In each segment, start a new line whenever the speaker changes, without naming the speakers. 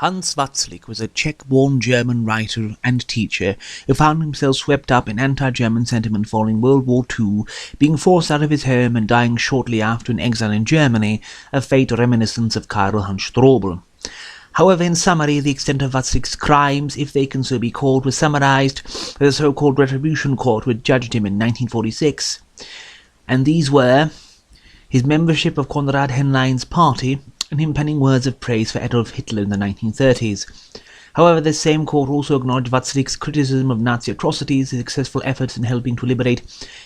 Hans Watzlik was a Czech-born German writer and teacher who found himself swept up in anti-German sentiment following World War II, being forced out of his home and dying shortly after in exile in Germany, a fate reminiscent of Karl Hans Strobel. However, in summary, the extent of Watzlik's crimes, if they can so be called, was summarized by the so-called Retribution Court which judged him in 1946. And these were his membership of Konrad Henlein's party, and him penning words of praise for Adolf Hitler in the 1930s. However, this same court also acknowledged Watzlik's criticism of Nazi atrocities, his successful efforts in helping to liberate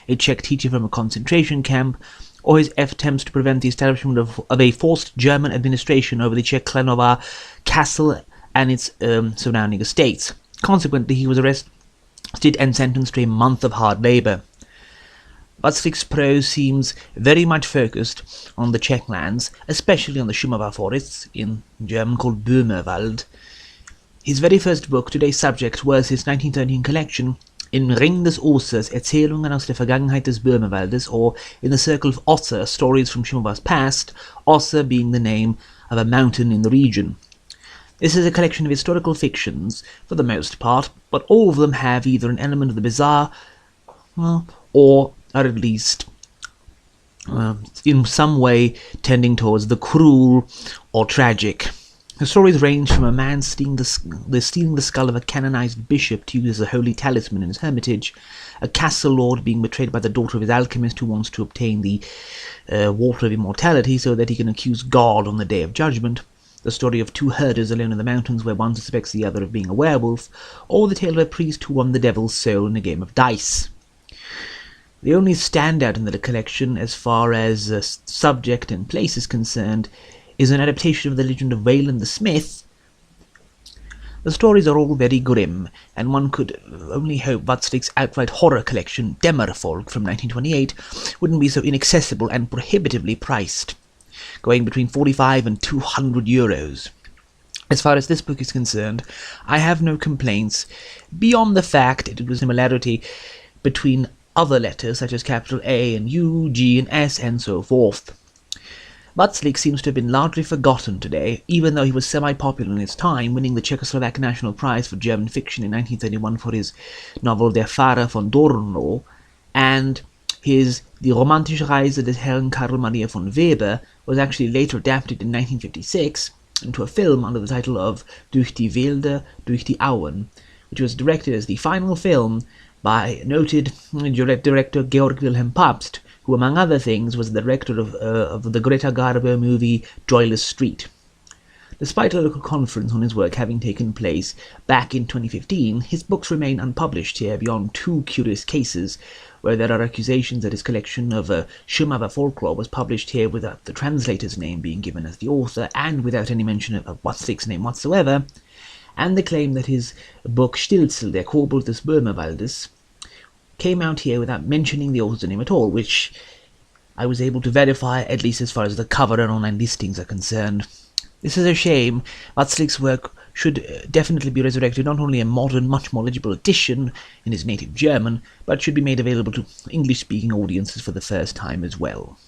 a Czech teacher from a concentration camp, or his attempts to prevent the establishment of a forced German administration over the Czech Klenova castle and its surrounding estates. Consequently, he was arrested and sentenced to a month of hard labour. Watzlik's prose seems very much focused on the Czech lands, especially on the Šumava forests, in German called Böhmerwald. His very first book, today's subject, was his 1913 collection Im Ring des Ossers, Erzählungen aus der Vergangenheit des Böhmerwaldes, or In the Circle of Ossers, Stories from Šumava's Past, Osser being the name of a mountain in the region. This is a collection of historical fictions, for the most part, but all of them have either an element of the bizarre, or at least in some way tending towards the cruel or tragic. The stories range from a man stealing the skull of a canonized bishop to use as a holy talisman in his hermitage, a castle lord being betrayed by the daughter of his alchemist who wants to obtain the water of immortality so that he can accuse God on the day of judgment, the story of two herders alone in the mountains where one suspects the other of being a werewolf, or the tale of a priest who won the devil's soul in a game of dice. The only standout in the collection, as far as subject and place is concerned, is an adaptation of the legend of Wayland the Smith. The stories are all very grim, and one could only hope Watzlik's outright horror collection, Dämmerfolk from 1928, wouldn't be so inaccessible and prohibitively priced, going between 45 and 200 euros. As far as this book is concerned, I have no complaints, beyond the fact that it was a similarity between other letters such as capital A and U, G and S, and so forth. Watzlik seems to have been largely forgotten today, even though he was semi-popular in his time, winning the Czechoslovak National Prize for German Fiction in 1931 for his novel Der Fahrer von Dornow, and his Die romantische Reise des Herrn Karl Maria von Weber was actually later adapted in 1956 into a film under the title of Durch die Wälder, durch die Auen, which was directed as the final film by noted director Georg Wilhelm Pabst, who among other things was the director of the Greta Garbo movie Joyless Street. Despite a local conference on his work having taken place back in 2015, his books remain unpublished here beyond two curious cases where there are accusations that his collection of Šumava folklore was published here without the translator's name being given as the author and without any mention of Watzlik's name whatsoever, and the claim that his book Stilzel, der Kobold des Böhmerwaldes, came out here without mentioning the author's name at all, which I was able to verify, at least as far as the cover and online listings are concerned. This is a shame. Watzlik's work should definitely be resurrected, not only a modern, much more legible edition in his native German, but should be made available to English-speaking audiences for the first time as well.